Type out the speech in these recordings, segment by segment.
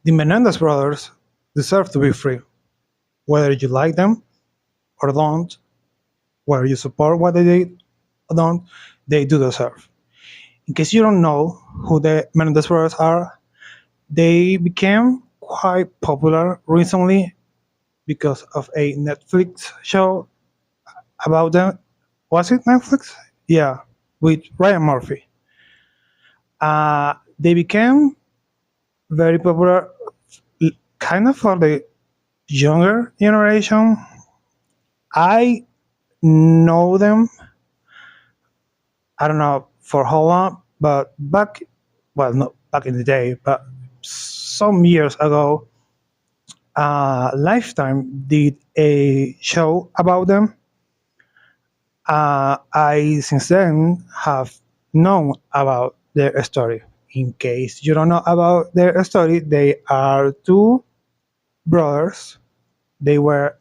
The Menendez brothers deserve to be free, whether you like them or don't, whether you support what they did or don't, they do deserve. In case you don't know who the Menendez brothers are, they became quite popular recently because of a Netflix show about them. Was it Netflix? Yeah, with Ryan Murphy. They became very popular, kind of for the younger generation. I know them. I don't know for how long, but well, not back in the day, but some years ago, Lifetime did a show about them. I since then have known about their story. In case you don't know about their story, they are two brothers. They were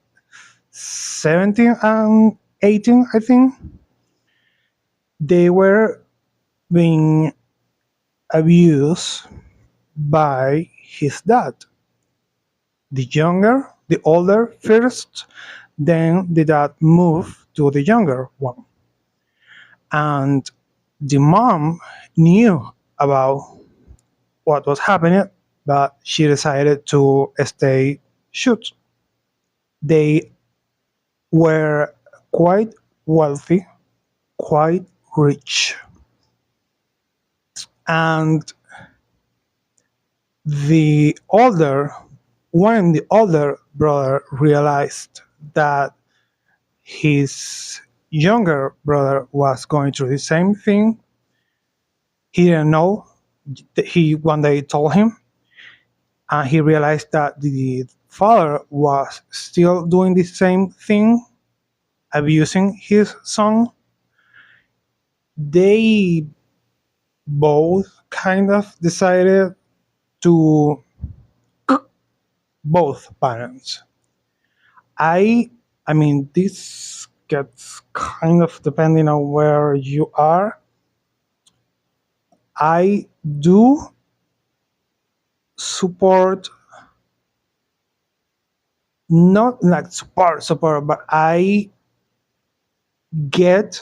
17 and 18, I think. They were being abused by his dad. The older first, then the dad moved to the younger one. And the mom knew about what was happening, but she decided to stay shut. They were quite wealthy, quite rich. And the older, when the older brother realized that his younger brother was going through the same thing, he didn't know. He one day told him, and he realized that the father was still doing the same thing, abusing his son. They both kind of decided to both parents. I I mean this gets kind of depending on where you are. I do support, not like support, but I get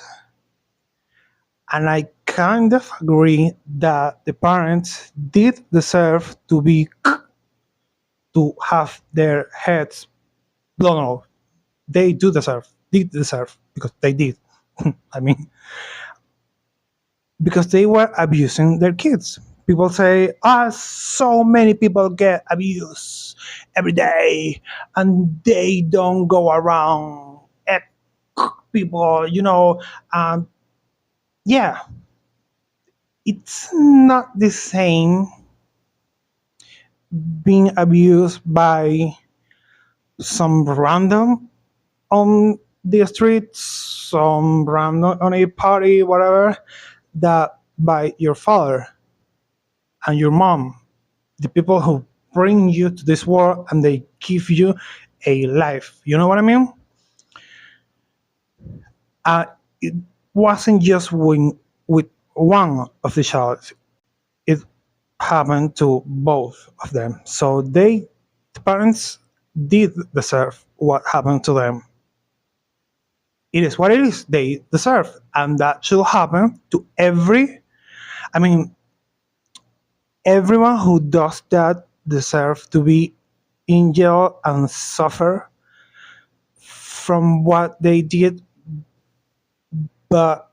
and I kind of agree that the parents did deserve to have their heads blown off. They did deserve, because they did. I mean, because they were abusing their kids. People say, so many people get abused every day, and they don't go around at people, yeah, it's not the same being abused by some random on the streets, some random on a party, whatever, that by your father and your mom, the people who bring you to this world and they give you a life. You know what I mean? It wasn't just with one of the child. It happened to both of them. So the parents did deserve what happened to them. It is what it is. They deserve, and that should happen to I mean, everyone who does that deserves to be in jail and suffer from what they did. But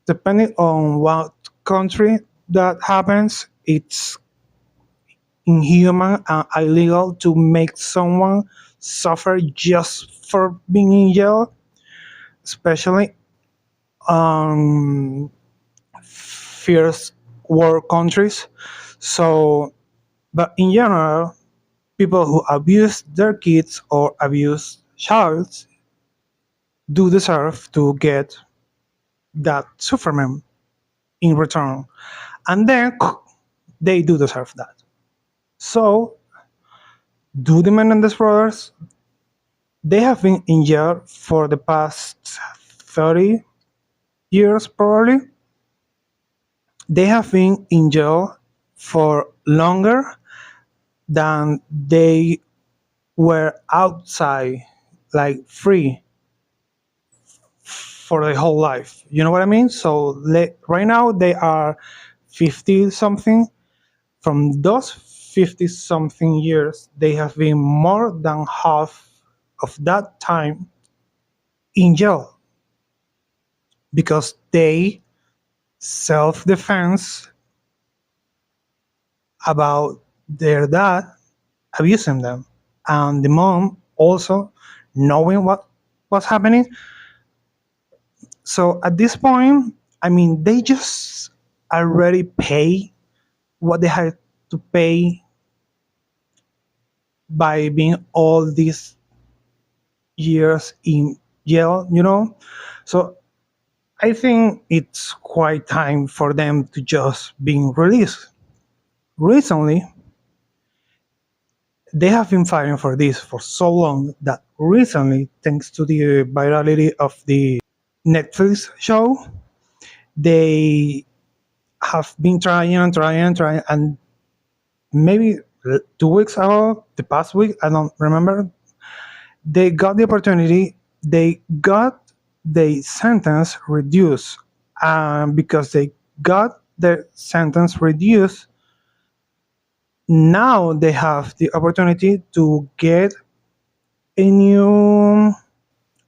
depending on what country that happens, it's inhuman and illegal to make someone suffer just for being in jail, especially on first world countries. So, but in general, people who abuse their kids or abuse childs do deserve to get that sufferment in return, and then they do deserve that. So, do the Menendez brothers? They have been in jail for the past 30 years, probably. They have been in jail for longer than they were outside, like free for their whole life. You know what I mean? So right now they are 50 something. From those 50 something years, they have been more than half of that time in jail because they self defense about their dad abusing them. And the mom also knowing what was happening. So at this point, I mean, they just already pay what they had to pay by being all these years in jail, you know? So I think it's quite time for them to just being released. Recently, they have been fighting for this for so long that recently, thanks to the virality of the Netflix show, they have been trying, and maybe 2 weeks ago, the past week, I don't remember, they got the opportunity, they got the sentence reduced. Because they got the sentence reduced, now they have the opportunity to get a new.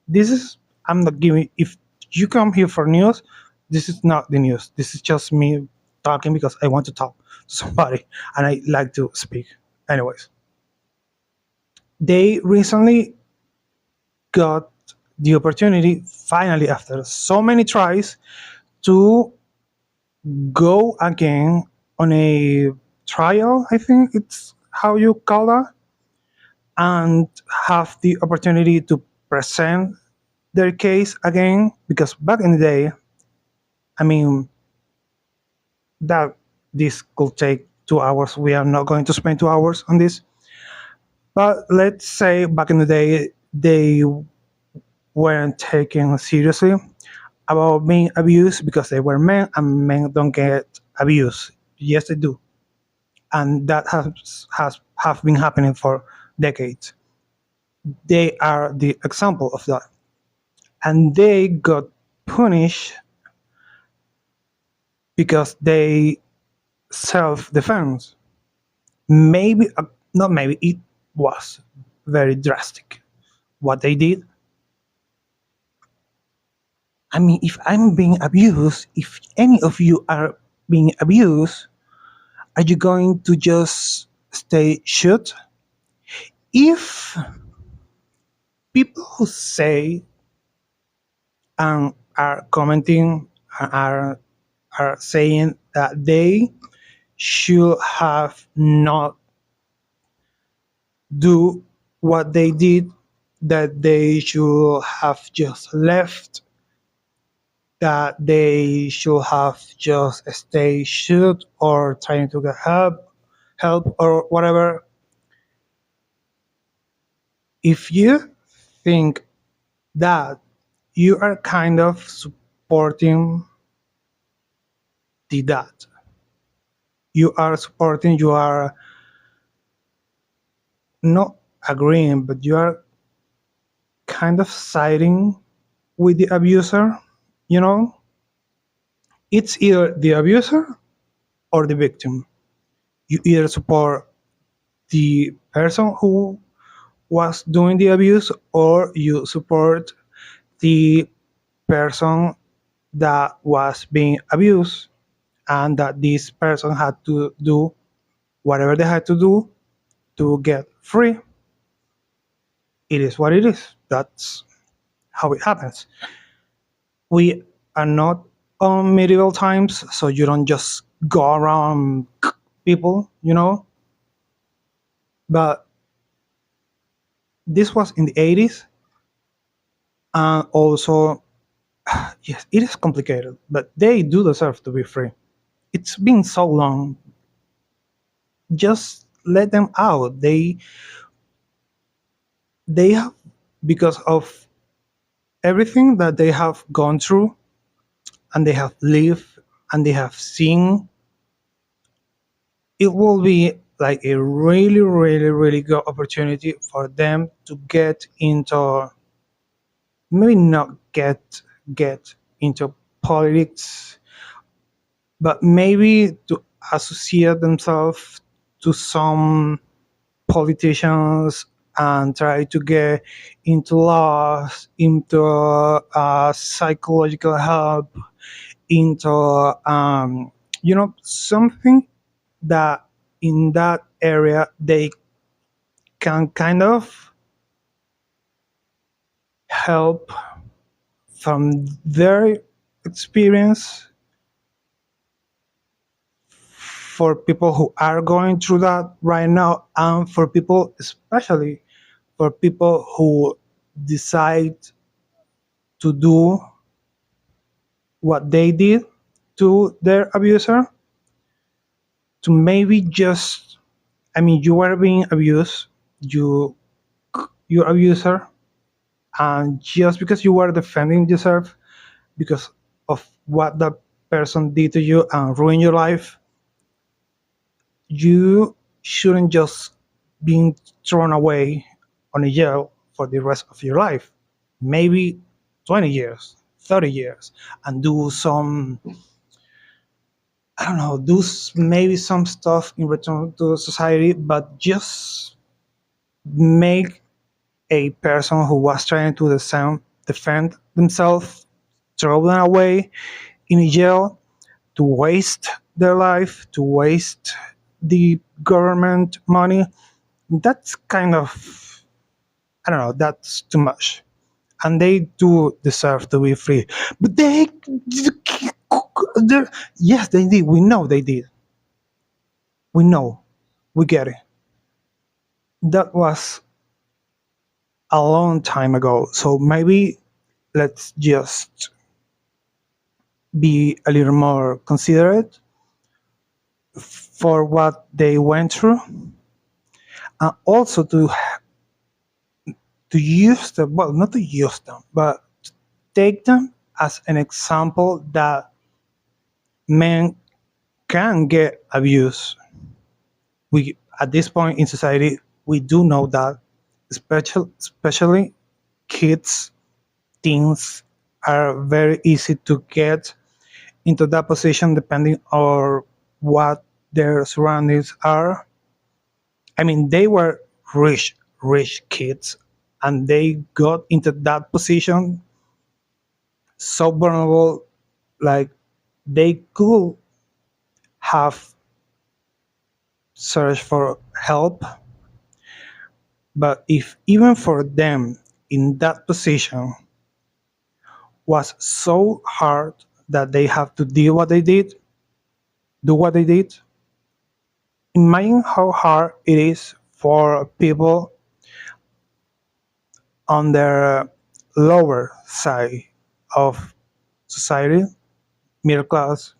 This is, I'm not giving, if you come here for news, this is not the news. This is just me talking because I want to talk to somebody and I like to speak. Anyways, they recently got the opportunity, finally, after so many tries, to go again on a trial, I think it's how you call that, and have the opportunity to present their case again. Because back in the day, I mean, that this could take 2 hours. We are not going to spend 2 hours on this. But let's say back in the day, they weren't taken seriously about being abused because they were men and men don't get abused. Yes, they do. And that has have been happening for decades. They are the example of that. And they got punished because they self-defense. Maybe, not maybe, it was very drastic what they did. I mean, if I'm being abused, if any of you are being abused, are you going to just stay shut? If people who say and are commenting are are saying that they should have not do what they did, that they should have just left, that they should have just stay shut or trying to get help or whatever. If you think that, you are kind of supporting the dad. You are not agreeing, but you are kind of siding with the abuser. You know, it's either the abuser or the victim. You either support the person who was doing the abuse, or you support the person that was being abused, and that this person had to do whatever they had to do to get free. It is what it is. That's how it happens. We are not on medieval times, so you don't just go around people, you know. But this was in the 80s, and also, yes, it is complicated, but they do deserve to be free. It's been so long. Just let them out. They have, because of everything that they have gone through and they have lived and they have seen, it will be like a really, really, really good opportunity for them to get into, maybe not get into politics, but maybe to associate themselves to some politicians and try to get into laws, into psychological help, into something that in that area they can kind of help from their experience for people who are going through that right now, and for people, especially for people who decide to do what they did to their abuser, to maybe just, I mean, you are being abused, you your abuser, and just because you are defending yourself because of what that person did to you and ruin your life, you shouldn't just be thrown away on a jail for the rest of your life. Maybe 20 years, 30 years, and do some, I don't know, maybe some stuff in return to society, but just make a person who was trying to defend themselves, throw them away in a jail to waste their life, to waste the government money. That's kind of, I don't know, that's too much. And they do deserve to be free. But yes, they did. We know they did. We know. We get it. That was a long time ago. So maybe let's just be a little more considerate for what they went through, and also to use them, well, not to use them, but take them as an example that men can get abused. We, at this point in society, we do know that, especially kids, teens are very easy to get into that position depending on what their surroundings are. I mean, they were rich kids, and they got into that position so vulnerable, like they could have searched for help, but if even for them in that position was so hard that they have to do what they did, imagine how hard it is for people on the lower side of society, middle class,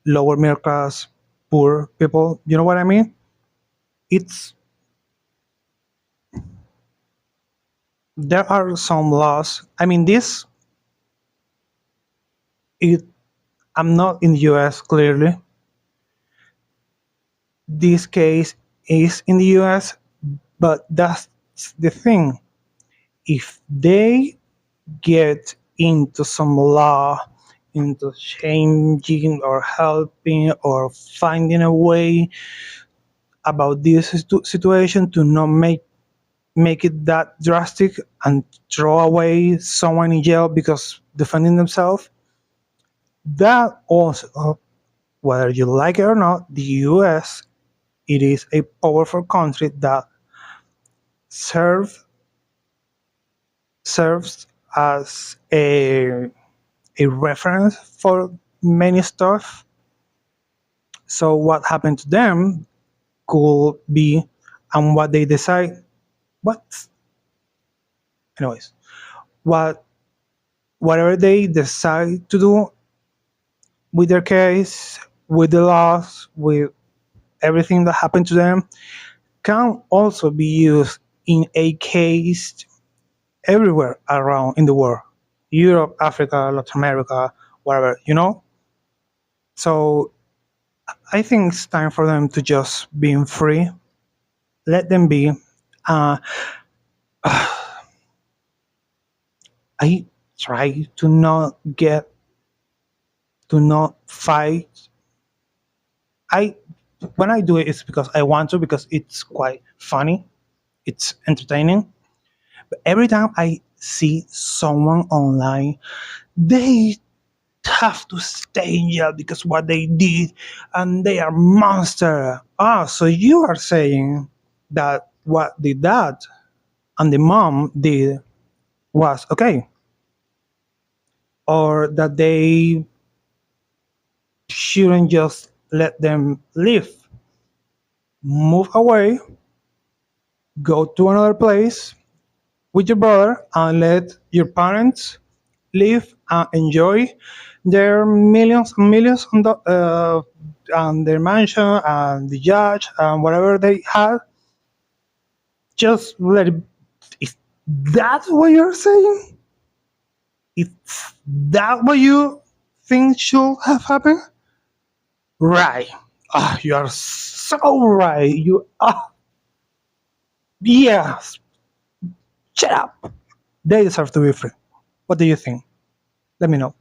lower middle class, poor people. You know what I mean? It's There are some laws. I mean, it. I'm not in the U.S. clearly. This case is in the U.S., but that's the thing. If they get into some law, into changing or helping or finding a way about this situation to not make it that drastic and throw away someone in jail because defending themselves, that also, whether you like it or not, the US, it is a powerful country that serve, serves as a reference for many stuff. So what happened to them could be, and what they decide, what, anyways, what whatever they decide to do with their case, with the laws, with everything that happened to them, can also be used in a case everywhere around in the world, Europe, Africa, Latin America, whatever, you know. So I think it's time for them to just being free. Let them be. Uh, I try to not fight. I when I do it, it's because I want to, because it's quite funny. It's entertaining. But every time I see someone online, they have to stay in jail because what they did, and they are monster. Ah, so you are saying that what the dad and the mom did was okay, or that they shouldn't just let them live, move away, go to another place with your brother, and let your parents live and enjoy their millions and millions and their mansion and the yacht and whatever they had. Just let it. Is that what you're saying? Is that what you think should have happened? Right. Ah, you are so right. You are. Yes. Shut up. They deserve to be free. What do you think? Let me know.